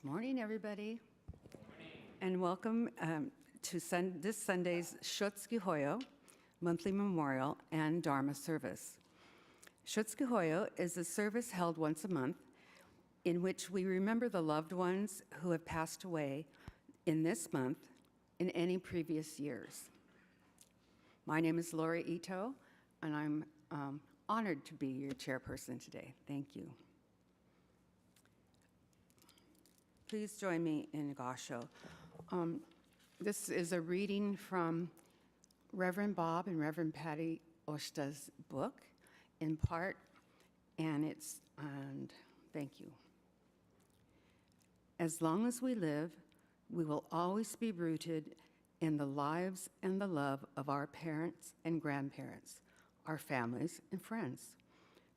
Good morning, everybody. Good morning. And welcome to this Sunday's Shotsuki Hoyo monthly memorial and Dharma service. Shotsuki Hoyo is a service held once a month in which we remember the loved ones who have passed away in this month in any previous years. My name is Lori Ito, and I'm honored to be your chairperson today. Thank you. Please join me in Gasho. This is a reading from Reverend Bob and Reverend Patty Oshta's book, in part, and thank you. As long as we live, we will always be rooted in the lives and the love of our parents and grandparents, our families and friends.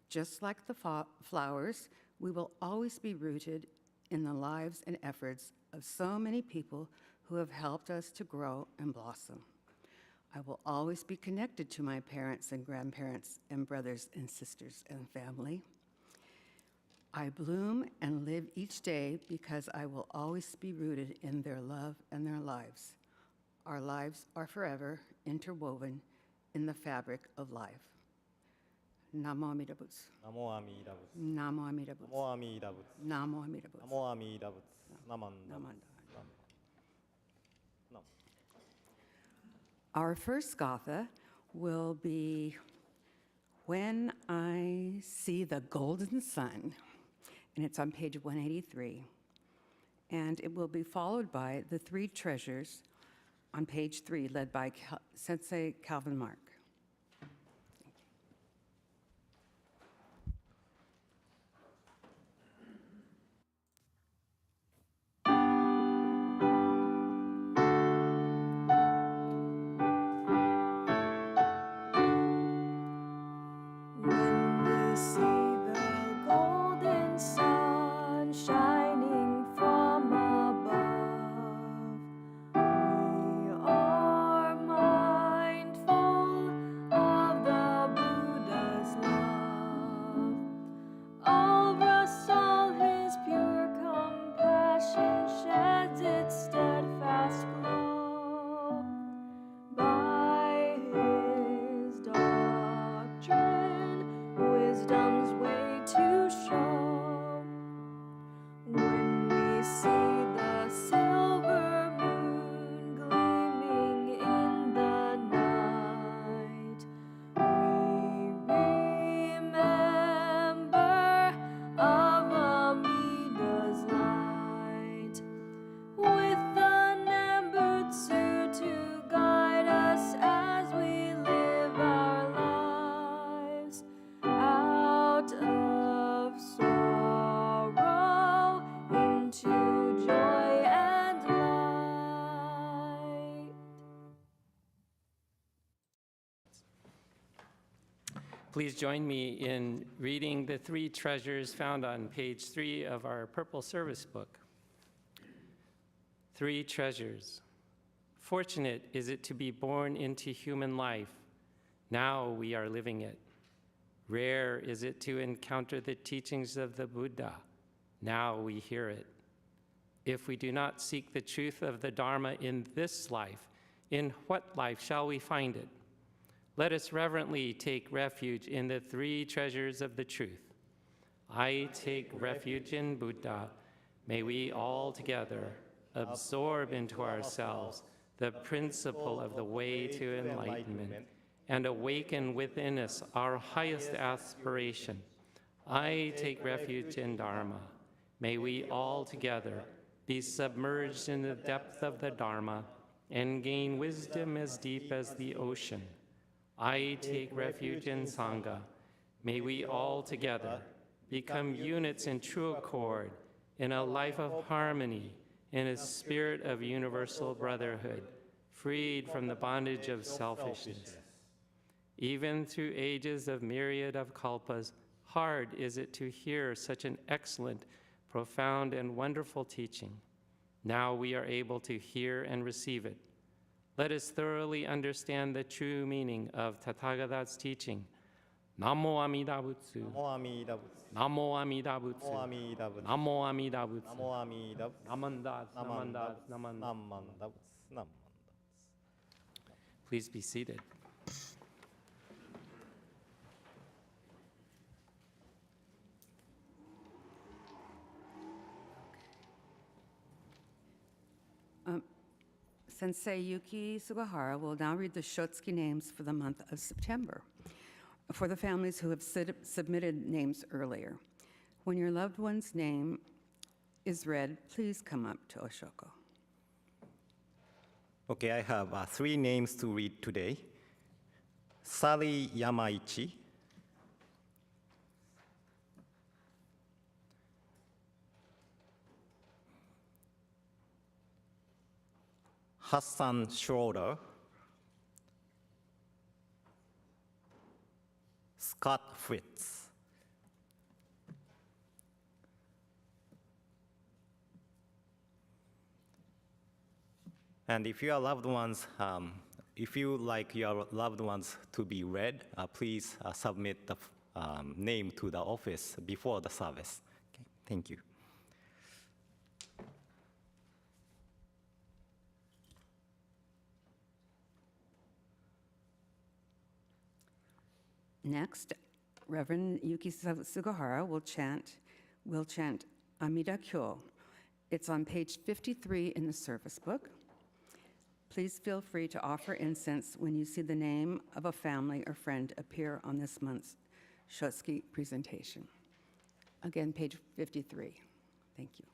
Just like the flowers, we will always be rooted in the lives and efforts of so many people who have helped us to grow and blossom. I will always be connected to my parents and grandparents and brothers and sisters and family. I bloom and live each day because I will always be rooted in their love and their lives. Our lives are forever interwoven in the fabric of life. Namo Amida Butsu. Namo Amida Butsu. Namo Amida Butsu. Namo Amida Butsu. Namo Amida Butsu. Namo Amida Butsu. Namanda. Our first gatha will be When I See the Golden Sun, and it's on page 183. And it will be followed by the Three Treasures on page 3, led by Sensei Calvin Mark. Please join me in reading the three treasures found on page 3 of our Purple Service book. Three treasures. Fortunate is it to be born into human life. Now we are living it. Rare is it to encounter the teachings of the Buddha. Now we hear it. If we do not seek the truth of the Dharma in this life, in what life shall we find it? Let us reverently take refuge in the three treasures of the truth. I take refuge in Buddha. May we all together absorb into ourselves the principle of the way to enlightenment and awaken within us our highest aspiration. I take refuge in Dharma. May we all together be submerged in the depth of the Dharma and gain wisdom as deep as the ocean. I take refuge in Sangha. May we all together become units in true accord, in a life of harmony, in a spirit of universal brotherhood, freed from the bondage of selfishness. Even through ages of myriad of kalpas, hard is it to hear such an excellent, profound, and wonderful teaching. Now we are able to hear and receive it. Let us thoroughly understand the true meaning of Tathagata's teaching. Namo Amida Butsu. Namo Amida Butsu. Namo Amida Butsu. Namo Amida Butsu. Namo Amida Butsu. Namo Amida Butsu. Namandas, namandas, namandas. Namanda Butsu. Namanda. Please be seated. Sensei Yuki Sugahara will now read the Shotsuki names for the month of September for the families who have submitted names earlier. When your loved one's name is read, please come up to Oshoko. Okay, I have 3 names to read today. Sari Yamaichi, Hassan Schroeder, Scott Fritz. And if your loved ones, if you like your loved ones to be read, please submit the name to the office before the service. Okay, thank you. Next, Reverend Yuki Sugahara will chant Amida Kyo. It's on page 53 in the service book. Please feel free to offer incense when you see the name of a family or friend appear on this month's Shotsuki presentation. Again, page 53. Thank you.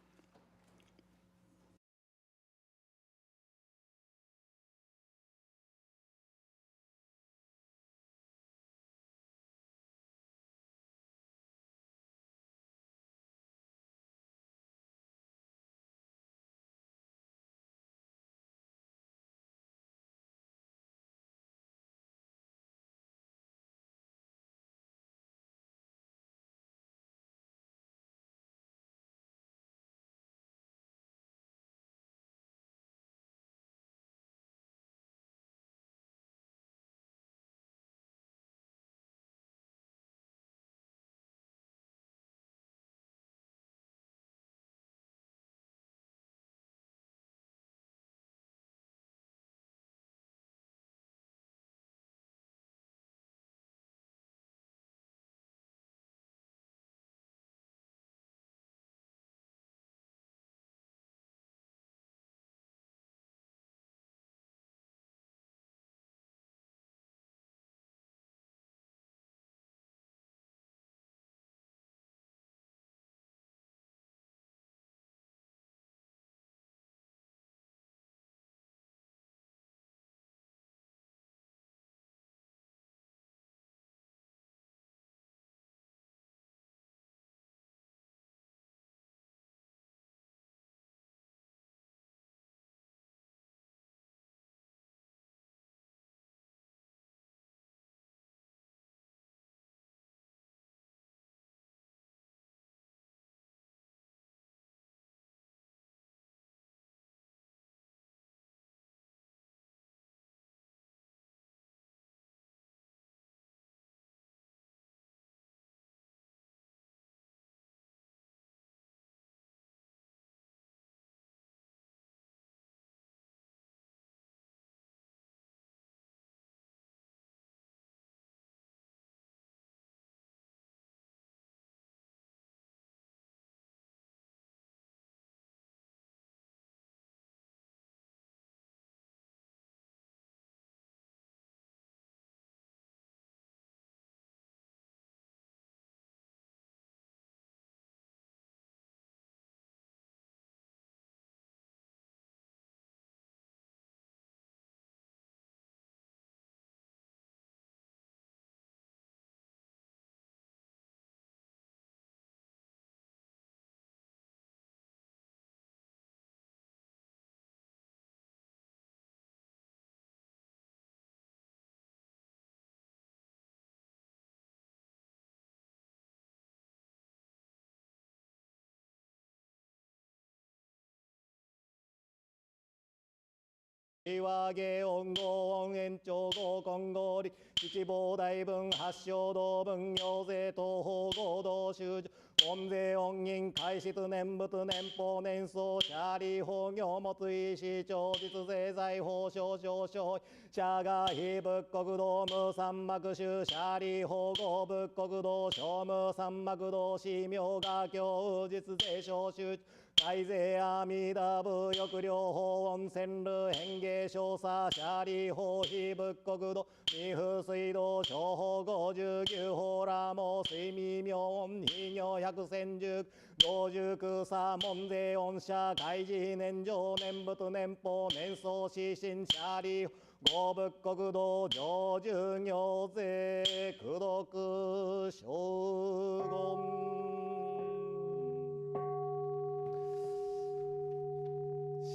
和芸音号音延長号金剛理一防大分八正道分行税東方合同修助音税音銀開始年物年俸年相社利法業物意思徴実税財法少々少社が非仏国道無三幕宗社利法合仏国道小無三幕道司名が教実税少宗大税阿弥陀仏抑量法温泉流変化少佐社利法非仏国道二風水道小法59法羅網水味妙音非行百千十道塾さ門税恩社開示年上年仏年俸年相指針社利合仏国道上寿行税功徳将言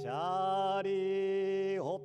社利法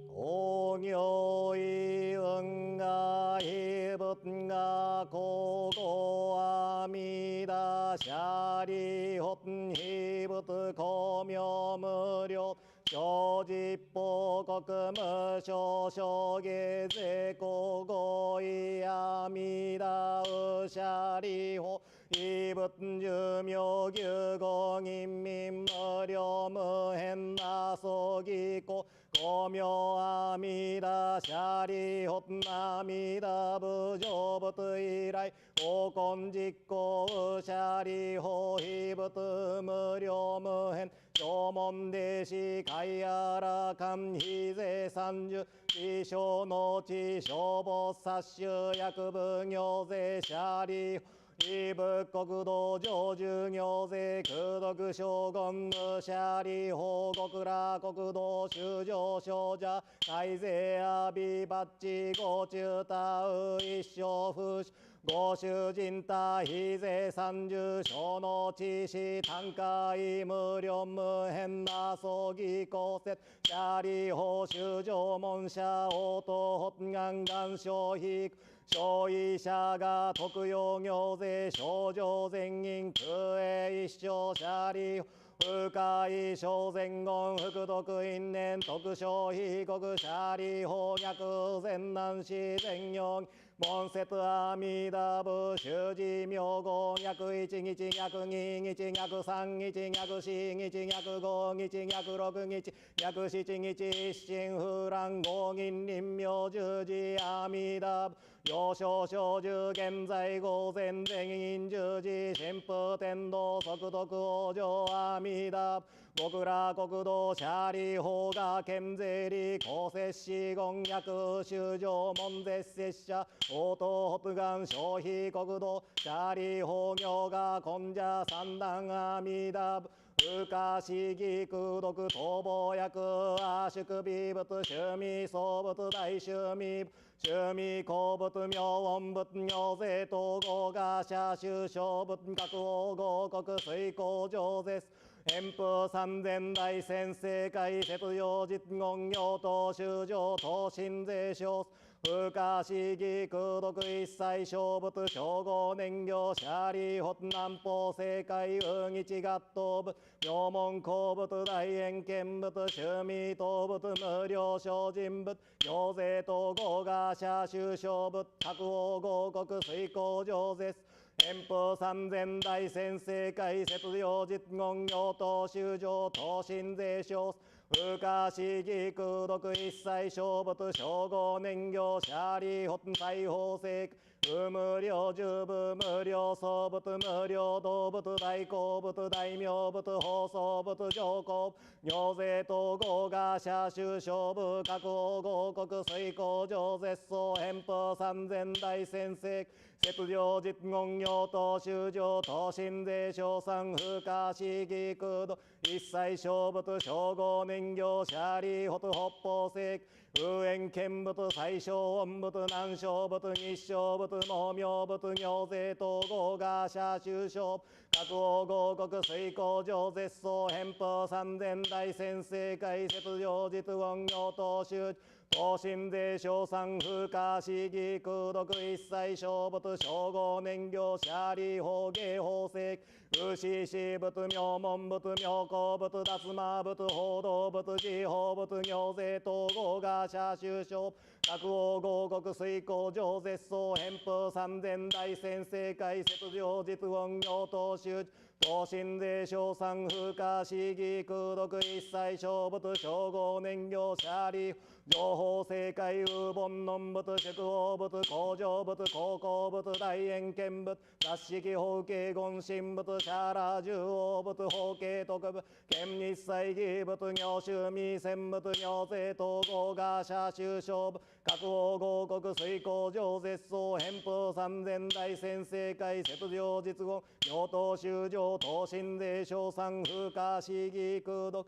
法行意運が非仏が高校阿弥陀社利法非仏公明無料小実報国無償小下税公合意阿弥陀社利法異仏寿命牛語人民無料無変な葬儀公公明阿弥陀社利法阿弥陀仏成仏以来法根実行社利法非仏無料無変縄文弟子海原官非税三十地小の地消防殺種薬部行税社利法異仏国道上寿行税功徳将軍無社利法極楽国道修上少者大税阿弥バッチご中他一生不死ご主人他非税三十小の知識単価無料無変な葬儀公設社利法修上門社応答発願願消費消費者が特用行税症状全員空営一生社利不快小前言福徳因縁特消費国社利法逆善難死全四門節阿弥陀仏修持名号逆一日逆二日逆三日逆四日逆五日逆六日逆七日一心不乱合銀臨妙十字阿弥陀仏幼少小寿現在午前全員十字神父天道速徳往生阿弥陀仏極楽国道社利法が県税理公設死言役修上門絶拙者応答発願消費国道社利法行が根者三段阿弥陀仏不可思議功徳逃亡役阿宿美仏趣味総仏大趣味趣味公仏妙音仏行税統合が社修小仏各王合国水行上絶遠風三千大先生会節用実言行等修上等身税少不可思議功徳一切小仏称号年行社利法南方正解運一合頭仏妙門公仏大円見仏趣味等仏無料精進仏行税統合が社修小仏各王合国水行上絶遠方三千大先生会節用実言行等修上等身税少不可思議功徳一切小仏称号年行社利法大法正無無料十部無料総仏無料道仏大公仏大名仏放送仏上皇行税統合が社修小部各王合国水行上絶相遠方三千大先生節量実言行等修上等身税小三不可思議功徳一切小仏称号年行社利法北方正無縁見仏最小音仏南小仏日小仏毛明仏行税統合が社修小各王合国水行上絶相遠方三千大先生会節量実言行等修等身税小三不可思議空読一切小仏称号年行舎利法芸法石牛死仏名門仏妙高仏脱馬仏報道仏自法仏行税統合が社修正各王合国水行上絶相返風三千大先生会雪上実音行等集等身税小三不可思議空読一切小仏称号年行舎利情報正解ウボンノン仏宿王仏工場仏高校仏大円見仏雑式法慶言神仏シャラ十王仏法慶特部県日祭儀仏行宗未戦仏行税統合が社修正部各王合国水行上絶相返風三千大先生会雪上実言行等修上等身税小三不可思議空読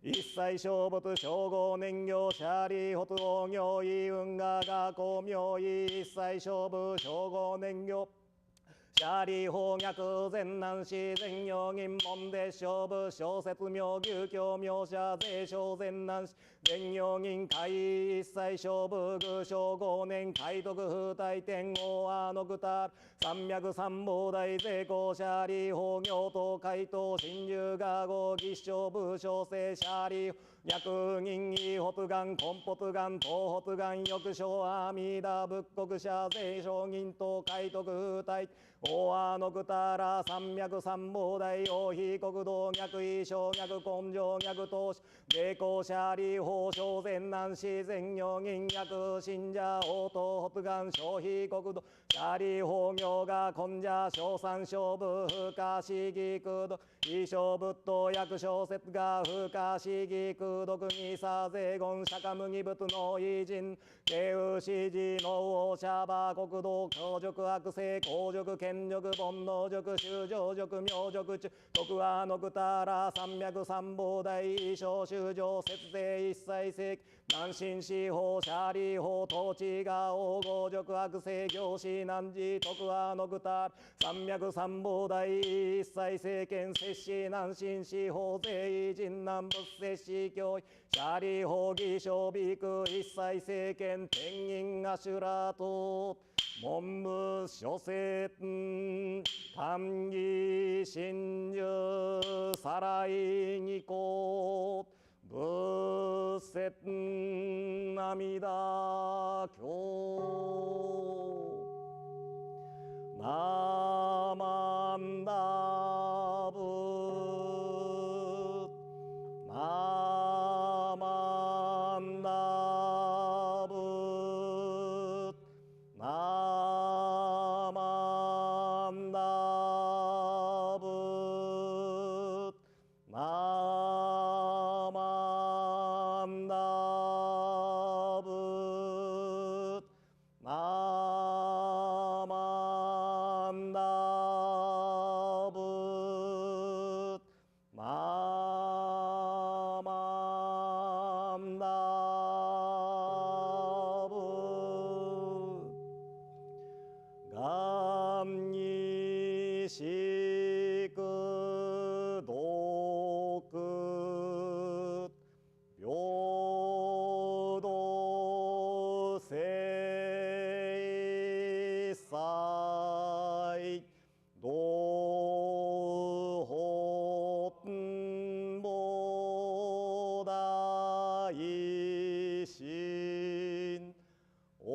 一切小仏称号年行舎利北欧行異運河学校名医一切小仏称号年行舎利法脈全南市全用銀門で勝負小説名牛教名者税小全南市全用銀会一切勝負具称号年海徳風大天王阿の具た山脈三宝大税公舎利法行等海東新入河合義勝負小生舎利逆銀意北岩根北岩東北岩翼小阿弥陀仏国者税小銀等海徳風大大阿の具たら山脈三宝大王非国道脈意小脈根性脈投資税公舎利法小全南市全行銀脈信者応答北岩小非国道舎利法行が根者小三小部不可思議空読異小仏道薬小説が不可思議空読にさ税言釈迦麦仏の偉人慶雨指示の王者馬国道強辱悪性公辱権力煩悩辱修上辱名辱中徳和の具たら山脈三宝大異小修上節税一切世南進司法舎利法統治が王合辱悪性行使南寺徳和の具たら山脈三宝大一切政権摂氏南進司法税異人南仏摂氏教育舎利法義小美空一切政権天人アシュラト文部諸説単義真珠さらい二項仏説阿弥陀経ナマンダブナマンダブナマンダブナマンダブナマンダブナマンダブ願にしく毒平等正祭同本菩提心往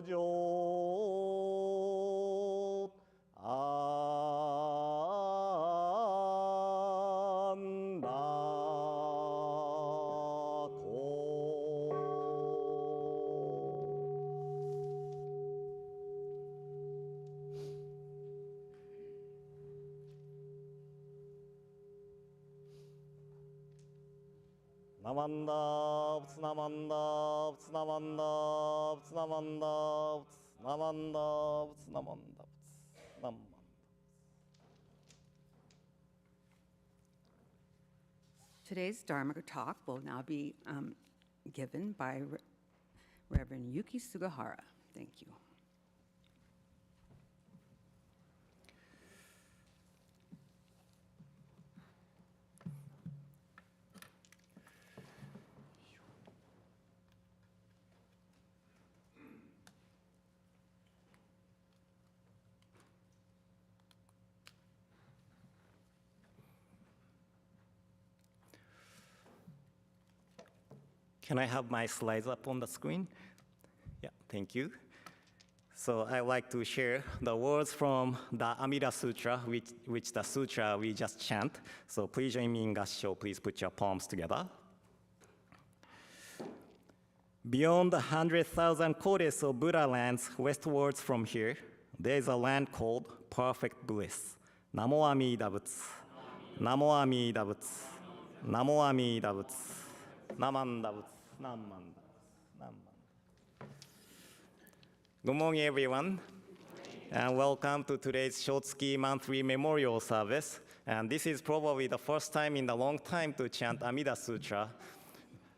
生安楽ナマンダーブツナマンダーブツナマンダーブツナマンダーブツナマンダーブツナマンダーブツナマンダーToday's Dharma talk will now be given by Reverend Yuki Sugahara. Thank you. Can I have my slides up on the screen? Yeah, thank you. So I like to share the words from the Amida Sutra, which the sutra we just chant. So please join me in gassho. Please put your palms together. Beyond the 100,000 kodes of Buddha lands westwards from here, there is a land called perfect bliss. Namo Amida Butsu. Namo Amida Butsu. Namo Amida Butsu. Namanda Butsu. Namanda Butsu. Namanda. Good morning, everyone, and welcome to today's Shotsuki monthly memorial service. And this is probably the first time in a long time to chant Amida Sutra.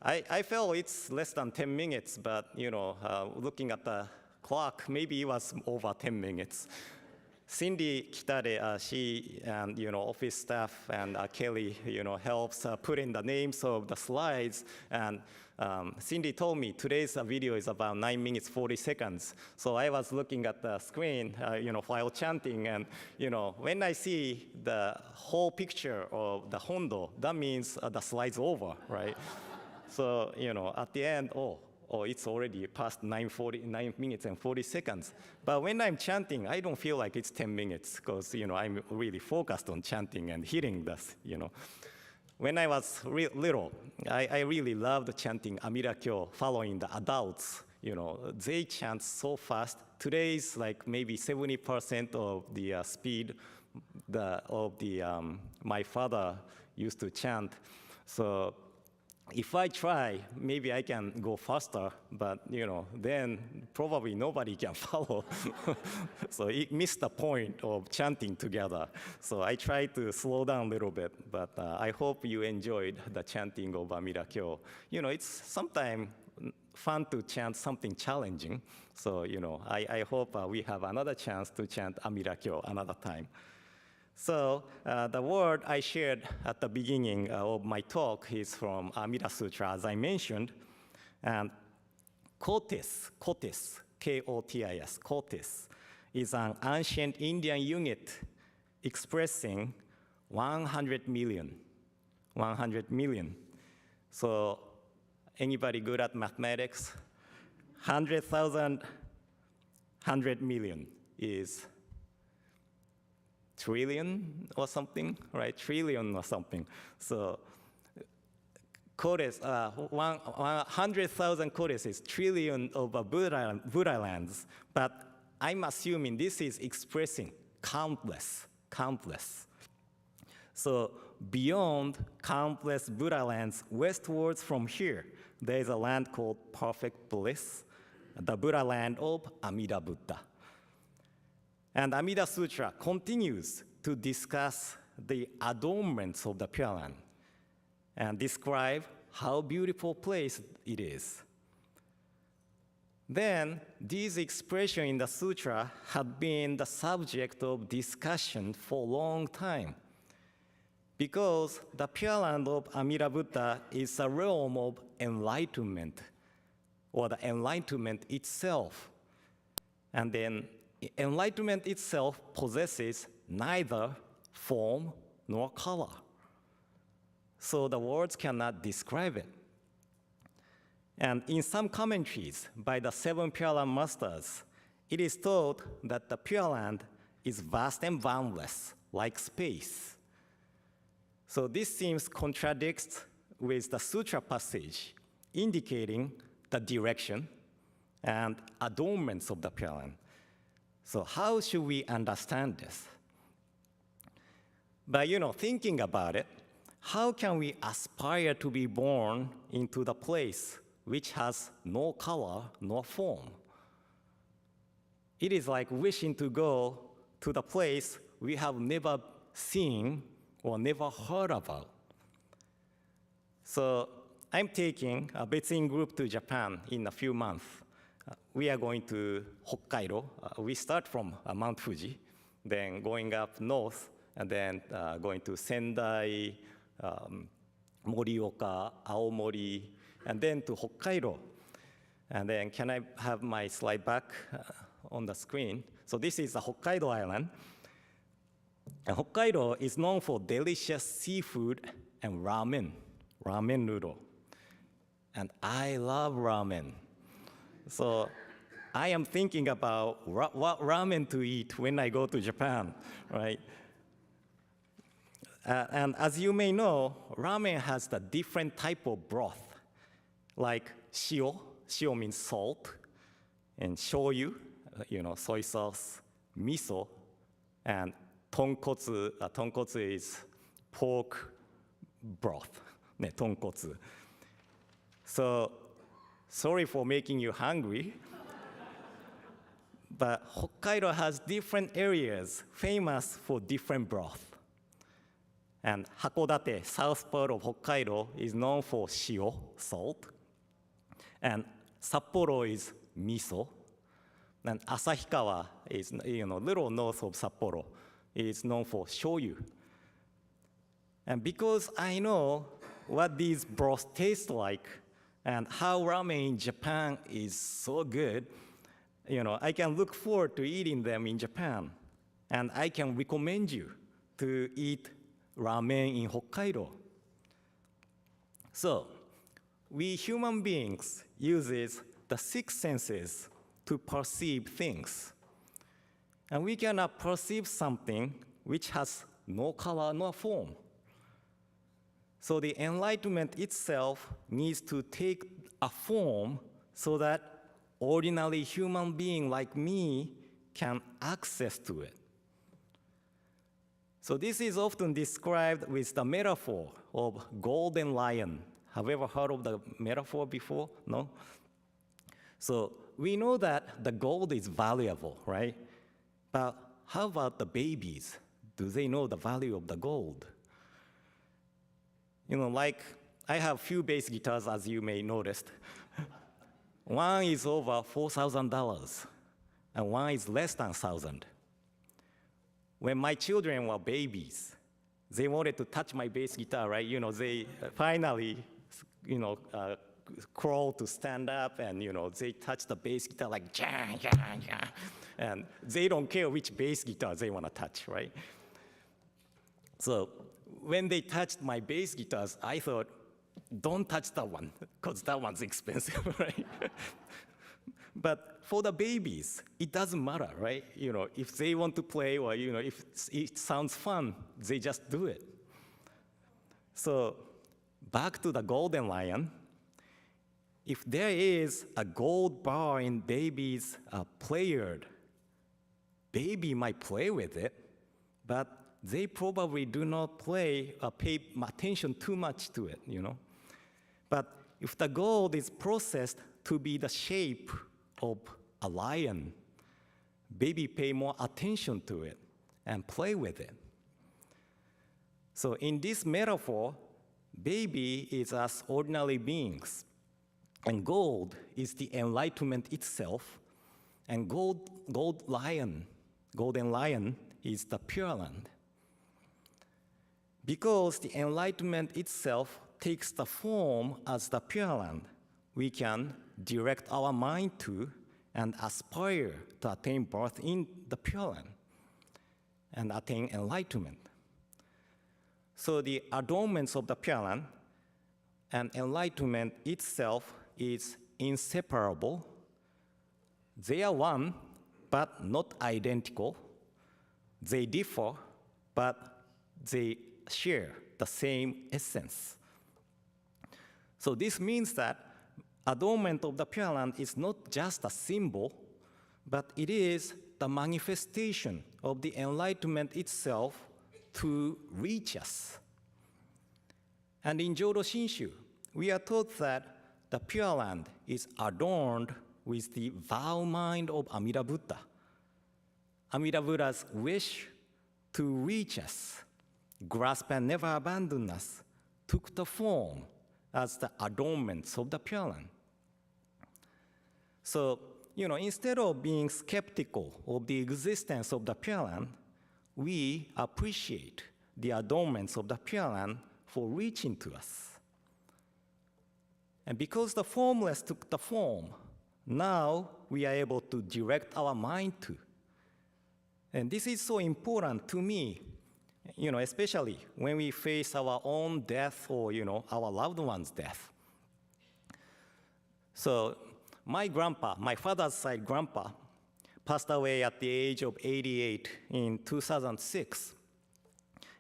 I felt it's less than 10 minutes, but looking at the clock, maybe it was over 10 minutes. Cindy Kitade, she and office staff and Kelly, helps put in the names of the slides. And Cindy told me today's video is about 9 minutes 40 seconds. So I was looking at the screen, while chanting, and when I see the whole picture of the hondo, that means the slide's over, right? So at the end, it's already past 9 minutes and 40 seconds. But when I'm chanting, I don't feel like it's 10 minutes because, I'm really focused on chanting and hitting this, When I was little, I really loved chanting Amida Kyo, following the adults. They chant so fast. Today is like maybe 70% of the speed my father used to chant. So if I try, maybe I can go faster, but then probably nobody can follow. So it missed the point of chanting together. So I try to slow down a little bit, but I hope you enjoyed the chanting of Amida Kyo. It's sometimes fun to chant something challenging. So I hope we have another chance to chant Amida Kyo another time. So the word I shared at the beginning of my talk is from Amida Sutra, as I mentioned. And kotis, K-O-T-I-S, kotis, is an ancient Indian unit expressing 100 million. 100 million. So anybody good at mathematics? 100,000, 100 million is trillion or something, right? Trillion or something. So kodes, 100,000 kodes is trillion of Buddha lands, but I'm assuming this is expressing countless. So beyond countless Buddha lands westwards from here, there is a land called perfect bliss, the Buddha land of Amida Buddha. And Amida Sutra continues to discuss the adornments of the Pure Land and describe how beautiful place it is. Then, these expressions in the sutra have been the subject of discussion for a long time because the Pure Land of Amida Buddha is a realm of enlightenment, or the enlightenment itself. And then enlightenment itself possesses neither form nor color. So the words cannot describe it. And in some commentaries by the 7 Pure Land masters, it is taught that the Pure Land is vast and boundless, like space. So this seems contradicts with the sutra passage, indicating the direction and adornments of the Pure Land. So how should we understand this? By thinking about it, how can we aspire to be born into the place which has no color nor form? It is like wishing to go to the place we have never seen or never heard about. So I'm taking a Betsin group to Japan in a few months. We are going to Hokkaido. We start from Mount Fuji, then going up north, and then going to Sendai, Morioka, Aomori, and then to Hokkaido. And then can I have my slide back on the screen? So this is a Hokkaido island. And Hokkaido is known for delicious seafood and ramen noodle. and I love ramen. So I am thinking about what ramen to eat when I go to Japan, right? And as you may know, ramen has the different type of broth, like shio. Shio means salt, and shoyu, soy sauce, miso, and tonkotsu. Tonkotsu is pork broth, tonkotsu. So, sorry for making you hungry, but Hokkaido has different areas famous for different broth. And Hakodate, south part of Hokkaido, is known for shio, salt. And Sapporo is miso. And Asahikawa is, little north of Sapporo, is known for shoyu. And because I know what these broths taste like and how ramen in Japan is so good, I can look forward to eating them in Japan. And I can recommend you to eat ramen in Hokkaido. So, we human beings uses the six senses to perceive things. And we cannot perceive something which has no color nor form. So the enlightenment itself needs to take a form so that ordinary human being like me can access to it. So this is often described with the metaphor of golden lion. Have you ever heard of the metaphor before? No? So we know that the gold is valuable, right? But how about the babies? Do they know the value of the gold? Like I have few bass guitars, as you may noticed. One is over $4,000, and one is less than 1,000. When my children were babies, they wanted to touch my bass guitar, right? They finally, crawl to stand up, and they touch the bass guitar like jang, jang, jang. And they don't care which bass guitar they want to touch, right? So when they touched my bass guitars, I thought, don't touch that one, because that one's expensive, right? But for the babies, it doesn't matter, right? If they want to play or, if it sounds fun, they just do it. So back to the golden lion. If there is a gold bar in baby's play yard, baby might play with it, but they probably do not pay attention too much to it, But if the gold is processed to be the shape of a lion, baby pay more attention to it and play with it. So in this metaphor, baby is us ordinary beings, and gold is the enlightenment itself, and golden lion is the Pure Land. Because the enlightenment itself takes the form as the Pure Land, we can direct our mind to and aspire to attain birth in the Pure Land and attain enlightenment. So the adornments of the Pure Land and enlightenment itself is inseparable. They are one, but not identical. They differ, but they share the same essence. So this means that adornment of the Pure Land is not just a symbol, but it is the manifestation of the enlightenment itself to reach us. And in Jodo Shinshu, we are taught that the Pure Land is adorned with the vow mind of Amida Buddha. Amida Buddha's wish to reach us, grasp and never abandon us, took the form as the adornments of the Pure Land. So, instead of being skeptical of the existence of the Pure Land, we appreciate the adornments of the Pure Land for reaching to us. And because the formless took the form, now we are able to direct our mind to. And this is so important to me, especially when we face our own death or, our loved one's death. So my grandpa, my father's side grandpa, passed away at the age of 88 in 2006.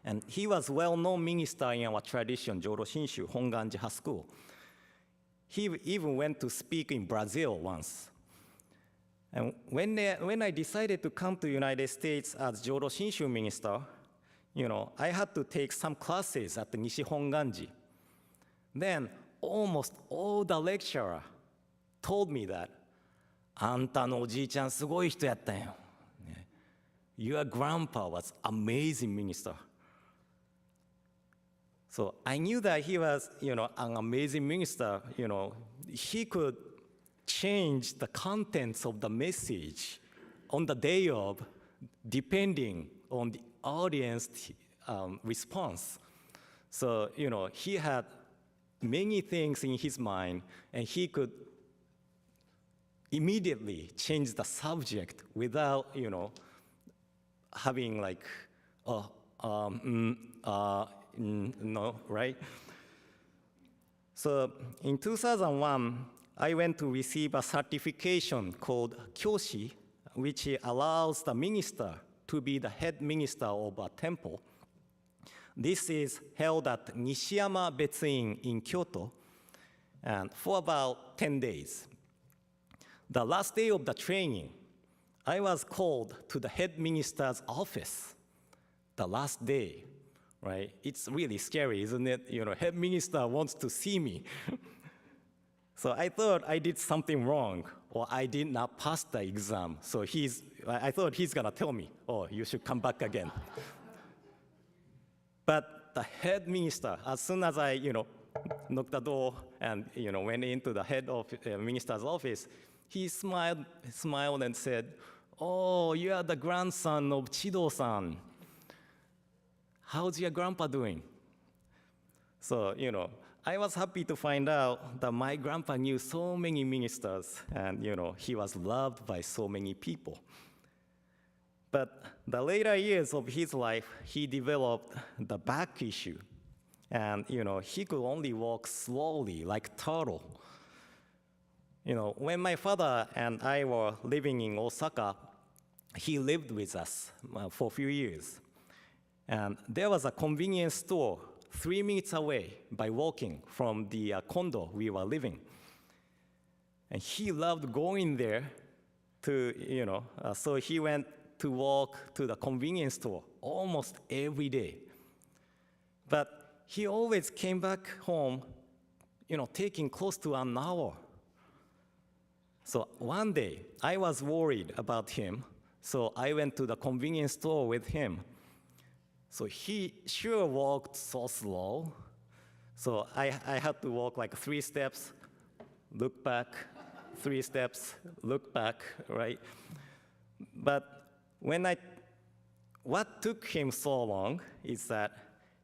And he was well-known minister in our tradition, Joro Shinshu, Honganji Ha-School. He even went to speak in Brazil once. And when I decided to come to the United States as Joro Shinshu minister, I had to take some classes at the Nishi Honganji. Then almost all the lecturer told me that, あんたのおじいちゃんすごい人やったんよ. Your grandpa was amazing minister. So I knew that he was, an amazing minister. He could change the contents of the message on the day of, depending on the audience response. So, he had many things in his mind, and he could immediately change the subject without, having like, no, right? So in 2001, I went to receive a certification called Kyoshi, which allows the minister to be the head minister of a temple. This is held at Nishiyama Betsuin in Kyoto, and for about 10 days. The last day of the training, I was called to the head minister's office. The last day, right? It's really scary, isn't it? Head minister wants to see me. So I thought I did something wrong, or I did not pass the exam. So I thought he's gonna tell me, oh, you should come back again. But the head minister, as soon as I, knocked the door and, went into the head of minister's office, he smiled and said, oh, you are the grandson of Chido-san. How's your grandpa doing? So, I was happy to find out that my grandpa knew so many ministers, and, he was loved by so many people. But the later years of his life, he developed the back issue. And, he could only walk slowly, like turtle. When my father and I were living in Osaka, he lived with us for a few years. And there was a convenience store 3 minutes away by walking from the condo we were living. And he loved going there to, so he went to walk to the convenience store almost every day. But he always came back home, taking close to an hour. So one day, I was worried about him, so I went to the convenience store with him. So he sure walked so slow. So I had to walk like 3 steps, look back, 3 steps, look back, right? But what took him so long is that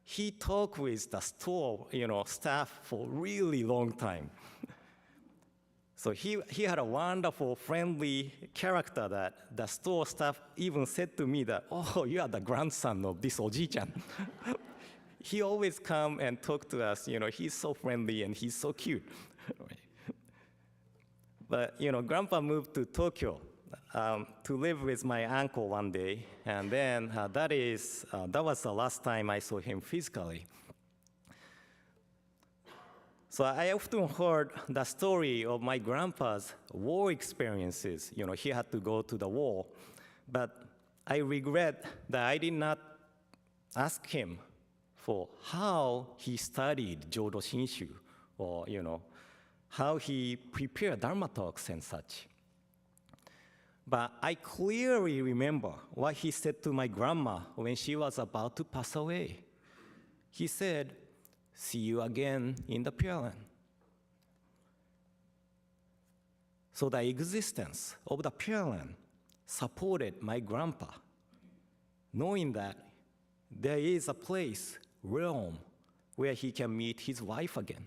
he talked with the store, staff for a really long time. So he had a wonderful, friendly character that the store staff even said to me that, oh, you are the grandson of this Oji-chan. He always come and talk to us, he's so friendly and he's so cute. But, Grandpa moved to Tokyo to live with my uncle one day, and then that was the last time I saw him physically. So I often heard the story of my grandpa's war experiences. He had to go to the war. But I regret that I did not ask him for how he studied Jodo Shinshu, or, how he prepared Dharma talks and such. But I clearly remember what he said to my grandma when she was about to pass away. He said, see you again in the Pure Land. So the existence of the Pure Land supported my grandpa, knowing that there is a place, realm, where he can meet his wife again.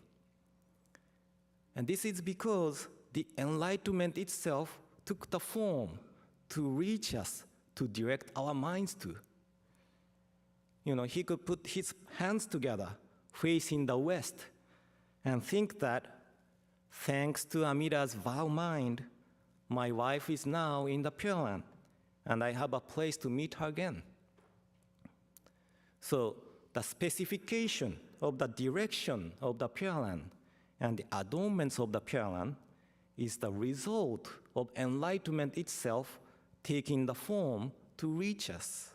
And this is because the enlightenment itself took the form to reach us, to direct our minds to. He could put his hands together facing the west and think that Thanks to Amida's vow mind, my wife is now in the Pure Land, and I have a place to meet her again. So the specification of the direction of the Pure Land and the adornments of the Pure Land is the result of enlightenment itself taking the form to reach us.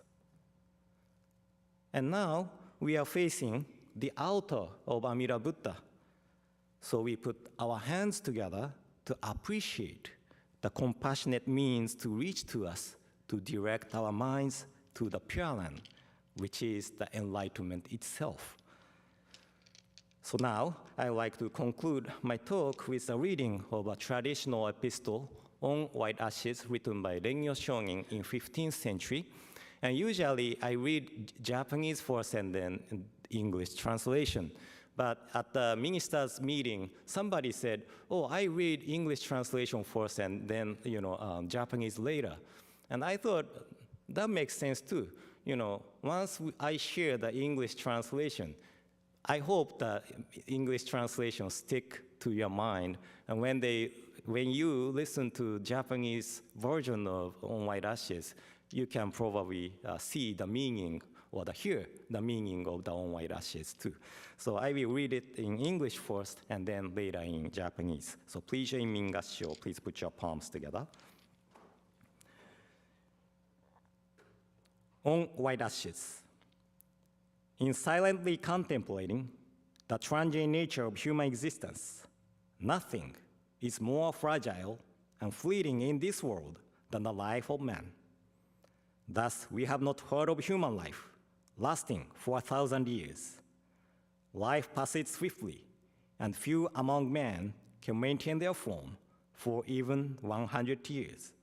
And now we are facing the altar of Amida Buddha. So we put our hands together to appreciate the compassionate means to reach to us, to direct our minds to the Pure Land, which is the enlightenment itself. So now, I'd like to conclude my talk with a reading of a traditional epistle on white ashes written by Rengyo Shonin in 15th century. And usually, I read Japanese first and then English translation. But at the minister's meeting, somebody said, oh, I read English translation first and then Japanese later. And I thought, that makes sense too. Once I share the English translation, I hope the English translation stick to your mind. And when you listen to Japanese version of On White Ashes, you can probably see the meaning or hear the meaning of the On White Ashes too. So I will read it in English first and then later in Japanese. So please join me in Gassho. Please put your palms together. On white ashes. In silently contemplating the transient nature of human existence, nothing is more fragile and fleeting in this world than the life of man. Thus, we have not heard of human life lasting for 1,000 years. Life passes swiftly, and few among men can maintain their form for even 100 years.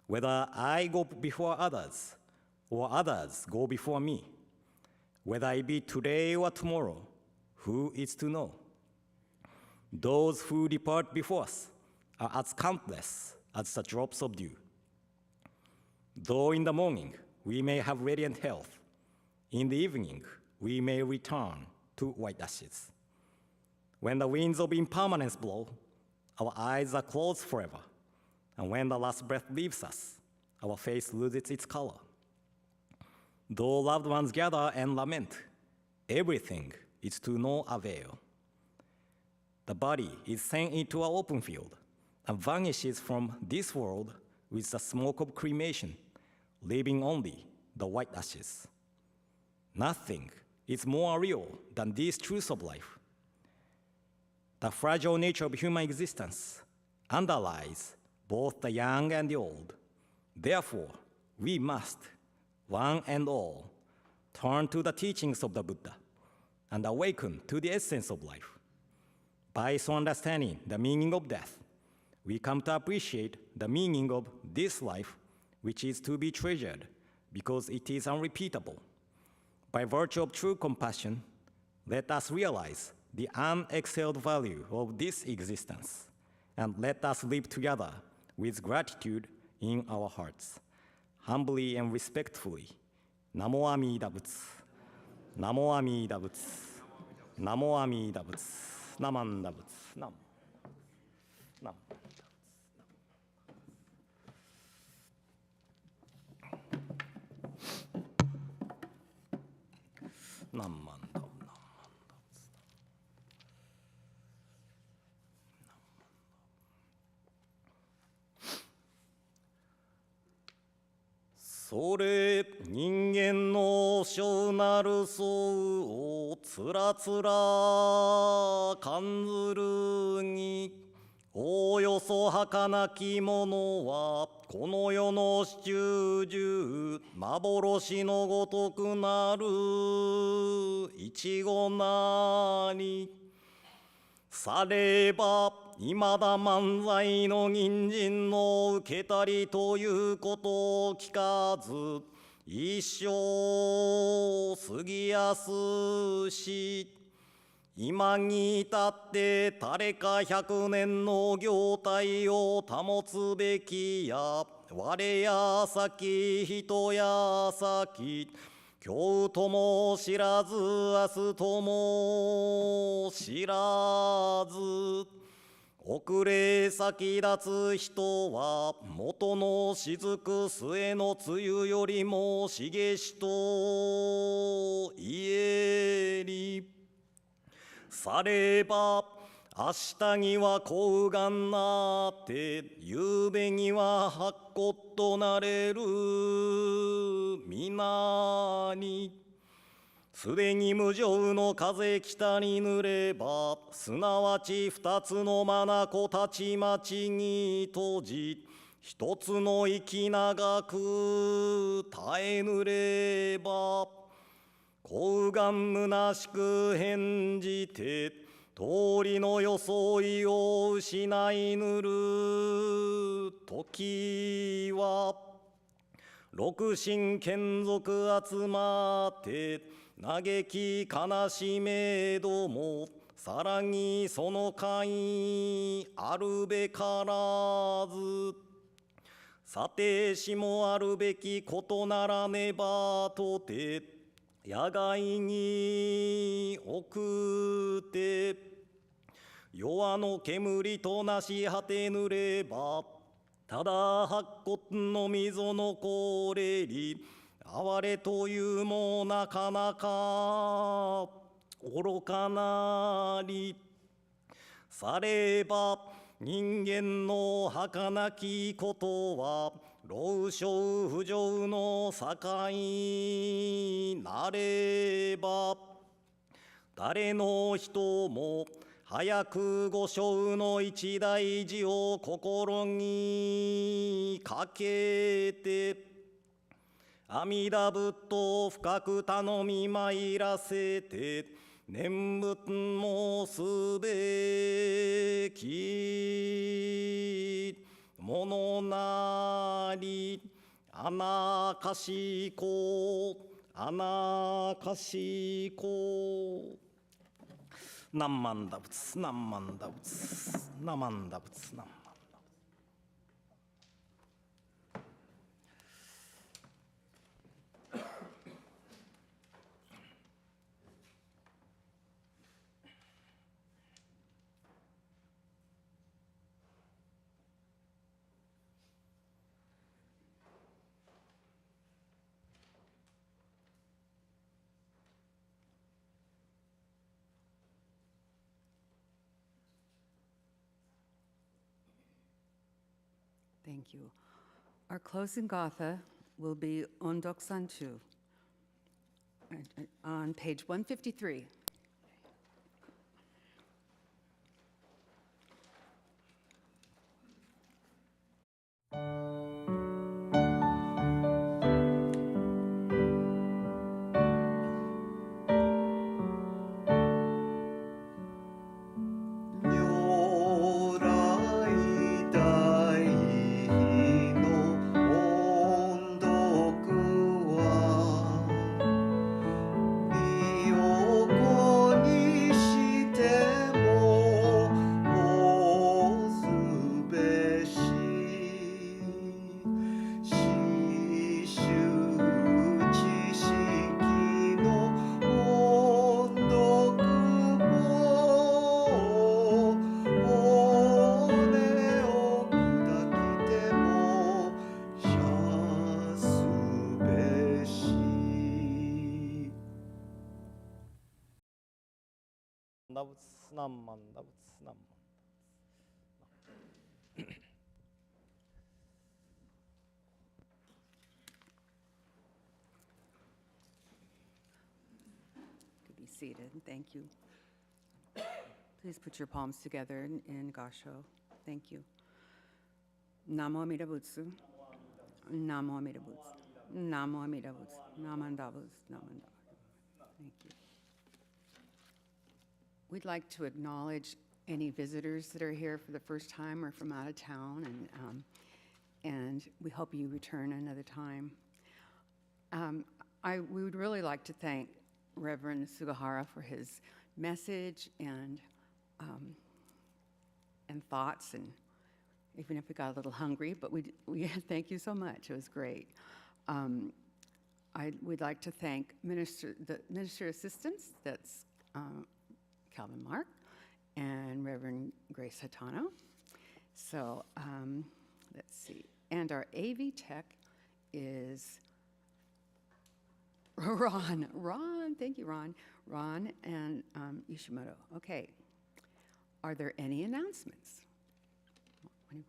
Whether I go before others, or others go before me, whether it be today or tomorrow, who is to know? Those who depart before us are as countless as the drops of dew. Though in the morning we may have radiant health, in the evening we may return to white ashes. When the winds of impermanence blow, our eyes are closed forever, and when the last breath leaves us, our face loses its color. Though loved ones gather and lament, everything is to no avail. The body is sent into an open field and vanishes from this world with the smoke of cremation, leaving only the white ashes. Nothing is more real than these truths of life. The fragile nature of human existence underlies both the young and the old. Therefore, we must, one and all, turn to the teachings of the Buddha and awaken to the essence of life. By so understanding the meaning of death, we come to appreciate the meaning of this life, which is to be treasured because it is unrepeatable. By virtue of true compassion, let us realize the unexcelled value of this existence, and let us live together with gratitude in our hearts. Humbly and respectfully, Namo Amida Butsu, Namo Amida Butsu, Namo Amida Butsu, Namanda Butsu, Nam. Nam. Namanda. それ人間の性なる相をつらつら感ずるにおおよそ儚きものはこの世の始終中幻のごとくなるいちごなりさればいまだ漫才の銀人の受けたりということを聞かず一生過ぎやすし今に至って誰か100年の業態を保つべきや我や先人や先今日とも知らず明日とも知らず遅れ先立つ人は元の雫末の梅雨よりも茂しと言えりされば明日には幸願なって夕べには白骨となれる皆にすでに無常の風北に濡ればすなわち二つの眼たちまちに閉じ一つの息長く耐えぬれば幸願虚しく返じて通りの装いを失いぬる時は六神眷属集まって嘆き悲しめどもさらにその会あるべからずさてしもあるべきことならねばとて野外に送って弱の煙となし果てぬればただ白骨の溝のこれり哀れというもなかなか愚かなりされば人間の儚きことは老少不浄の境なれば誰の人も早くご生の一大事を心にかけて阿弥陀仏と深く頼み参らせて念仏もすべきものなりあなかしこあなかしこ何万打仏何万打仏何万打仏何万。Thank you. Our closing gatha will be Ondok Santu on page 153. Be seated. Thank you. Please put your palms together in Gasho. Thank you. Namo Amida Butsu. Namo Amida Butsu. Namo Amida Butsu. Namandavus. Namandavus. Thank you. We'd like to acknowledge any visitors that are here for the first time or from out of town, and we hope you return another time. We would really like to thank Reverend Sugahara for his message and thoughts, and even if we got a little hungry, but we thank you so much. It was great. We'd like to thank the minister assistants. That's Calvin Mark, and Reverend Grace Hatano. So let's see. And our AV tech is Ron. Ron, thank you, Ron. Ron and Ishimoto. Okay. Are there any announcements? Good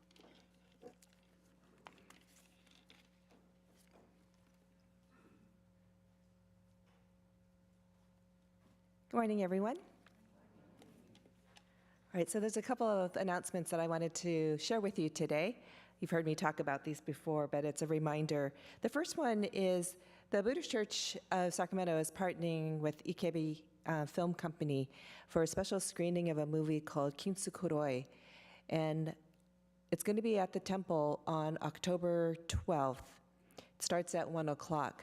morning, everyone. All right, so there's a couple of announcements that I wanted to share with you today. You've heard me talk about these before, but it's a reminder. The first one is the Buddhist Church of Sacramento is partnering with Ikebi Film Company for a special screening of a movie called Kintsukuroi. And it's going to be at the temple on October 12th. It starts at 1 o'clock.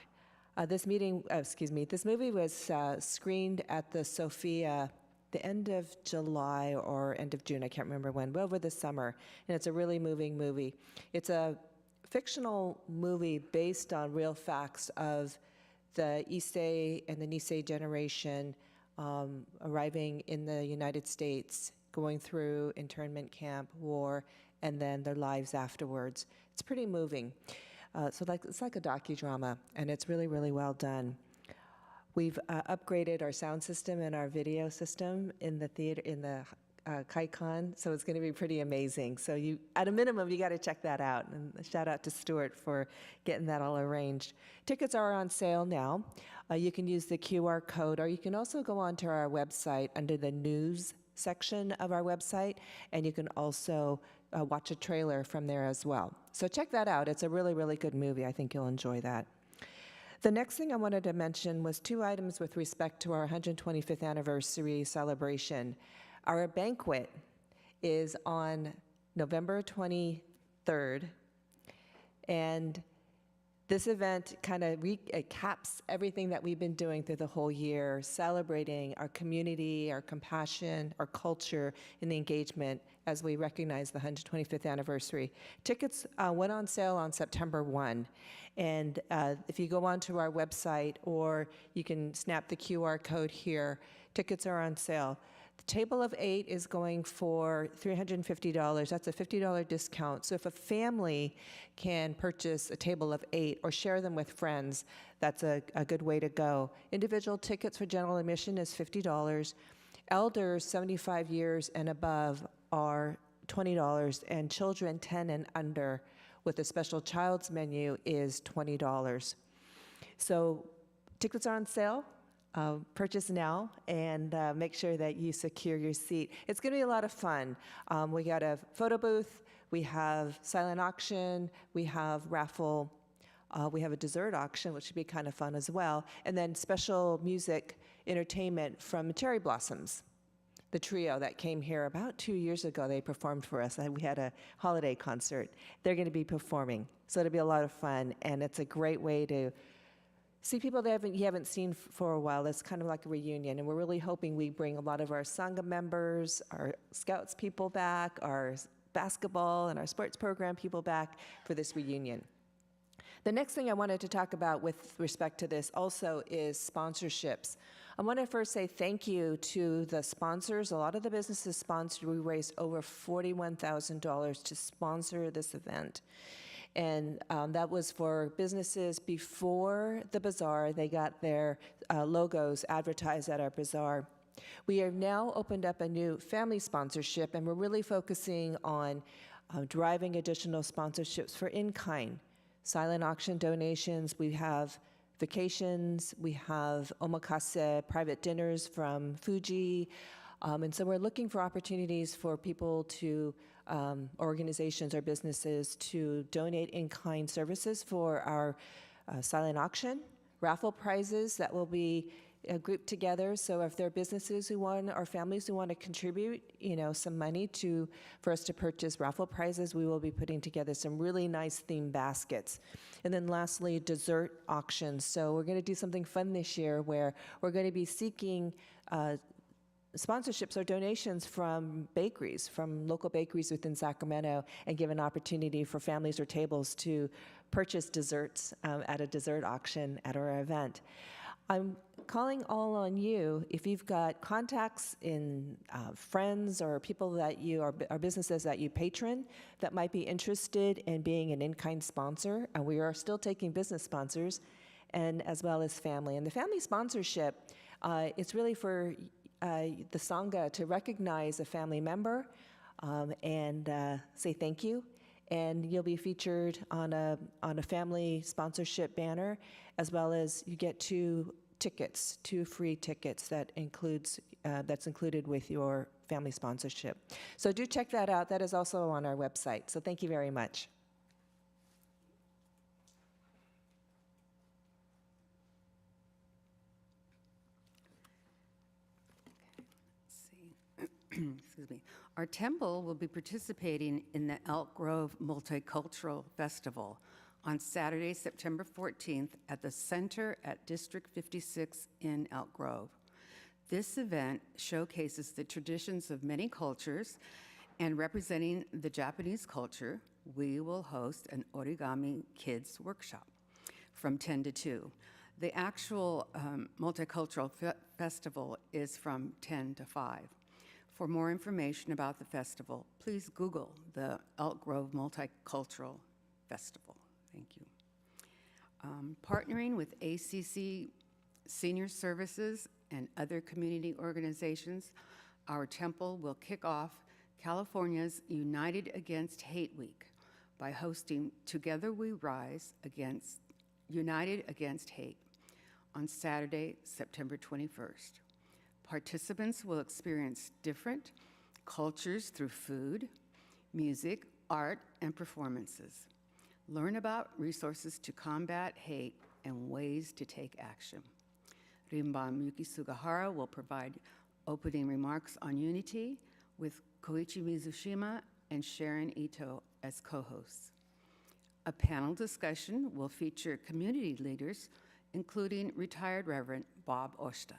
This movie was screened at the Sophia the end of July or end of June, I can't remember when, but over the summer, and it's a really moving movie. It's a fictional movie based on real facts of the Issei and the Nisei generation arriving in the United States, going through internment camp, war, and then their lives afterwards. It's pretty moving. It's like a docudrama, and it's really, really well done. We've upgraded our sound system and our video system in the theater, in the Kaikon, so it's going to be pretty amazing. So at a minimum, you got to check that out. And shout out to Stuart for getting that all arranged. Tickets are on sale now. You can use the QR code, or you can also go onto our website under the news section of our website, and you can also watch a trailer from there as well. So check that out. It's a really, really good movie. I think you'll enjoy that. The next thing I wanted to mention was 2 items with respect to our 125th anniversary celebration. Our banquet is on November 23rd, and this event kind of recaps everything that we've been doing through the whole year, celebrating our community, our compassion, our culture, and the engagement as we recognize the 125th anniversary. Tickets went on sale on September 1. And if you go onto our website, or you can snap the QR code here, tickets are on sale. The table of 8 is going for $350. That's a $50 discount. So if a family can purchase a table of 8 or share them with friends, that's a good way to go. Individual tickets for general admission is $50. Elders 75 years and above are $20, and children 10 and under with a special child's menu is $20. So tickets are on sale. Purchase now and make sure that you secure your seat. It's going to be a lot of fun. We got a photo booth, we have silent auction, we have raffle, we have a dessert auction, which should be kind of fun as well, and then special music entertainment from Cherry Blossoms, the trio that came here about 2 years ago. They performed for us, and we had a holiday concert. They're going to be performing, so it'll be a lot of fun, and it's a great way to see people that you haven't seen for a while. It's kind of like a reunion, and we're really hoping we bring a lot of our Sangha members, our Scouts people back, our basketball and our sports program people back for this reunion. The next thing I wanted to talk about with respect to this also is sponsorships. I want to first say thank you to the sponsors. A lot of the businesses sponsored. We raised over $41,000 to sponsor this event. And that was for businesses before the bazaar. They got their logos advertised at our bazaar. We have now opened up a new family sponsorship, and we're really focusing on driving additional sponsorships for in-kind. Silent auction donations, we have vacations, we have omakase, private dinners from Fuji. And so we're looking for opportunities for people to organizations or businesses to donate in-kind services for our silent auction, raffle prizes that will be grouped together. So if there are businesses who want, or families who want to contribute, some money for us to purchase raffle prizes, we will be putting together some really nice theme baskets. And then lastly, dessert auctions. So we're going to do something fun this year where we're going to be seeking sponsorships or donations from bakeries, from local bakeries within Sacramento, and give an opportunity for families or tables to purchase desserts at a dessert auction at our event. I'm calling all on you if you've got contacts in friends or people that you or businesses that you patron that might be interested in being an in-kind sponsor. And we are still taking business sponsors, and as well as family. And the family sponsorship, it's really for the Sangha to recognize a family member and say thank you. And you'll be featured on a family sponsorship banner, as well as you get two free tickets that's included with your family sponsorship. So do check that out. That is also on our website. So thank you very much. Excuse me. Our temple will be participating in the Elk Grove Multicultural Festival on Saturday, September 14th at the Center at District 56 in Elk Grove. This event showcases the traditions of many cultures, and representing the Japanese culture, we will host an origami kids workshop from 10 to 2. The actual multicultural festival is from 10 to 5. For more information about the festival, please Google the Elk Grove Multicultural Festival. Thank you. Partnering with ACC Senior Services and other community organizations, our temple will kick off California's United Against Hate Week by hosting Together We Rise United Against Hate on Saturday, September 21st. Participants will experience different cultures through food, music, art, and performances. Learn about resources to combat hate and ways to take action. Rinban Yuki Sugahara will provide opening remarks on unity with Koichi Mizushima and Sharon Ito as co-hosts. A panel discussion will feature community leaders, including retired Reverend Bob Oshta.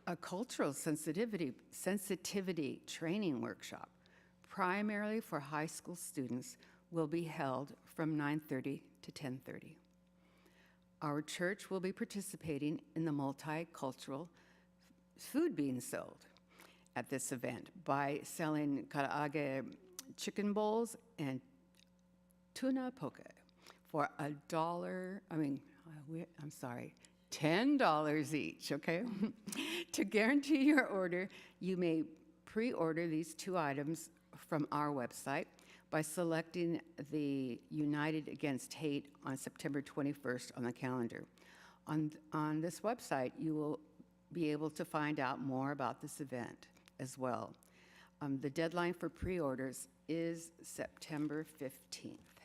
A cultural sensitivity training workshop, primarily for high school students, will be held from 9:30 to 10:30. Our church will be participating in the multicultural food being sold at this event by selling karaage chicken bowls and tuna poke for $10 each, okay? To guarantee your order, you may pre-order these two items from our website by selecting the United Against Hate on September 21st on the calendar. On this website, you will be able to find out more about this event as well. The deadline for pre-orders is September 15th.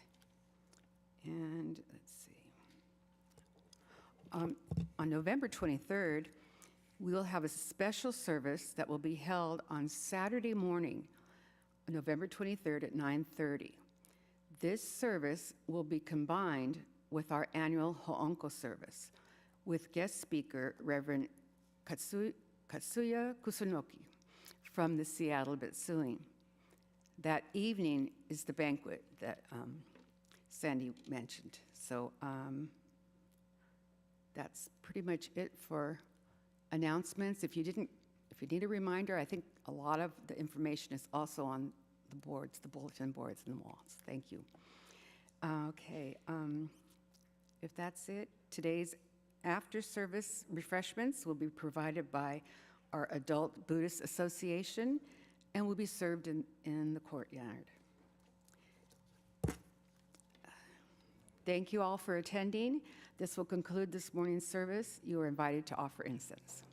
And let's see. On November 23rd, we will have a special service that will be held on Saturday morning, November 23rd at 9:30. This service will be combined with our annual Ho'onko service with guest speaker Reverend Katsuya Kusunoki from the Seattle Betsuing. That evening is the banquet that Sandy mentioned. So that's pretty much it for announcements. If you need a reminder, I think a lot of the information is also on the boards, the bulletin boards and the walls. Thank you. Okay, if that's it, today's after-service refreshments will be provided by our Adult Buddhist Association and will be served in the courtyard. Thank you all for attending. This will conclude this morning's service. You are invited to offer incense.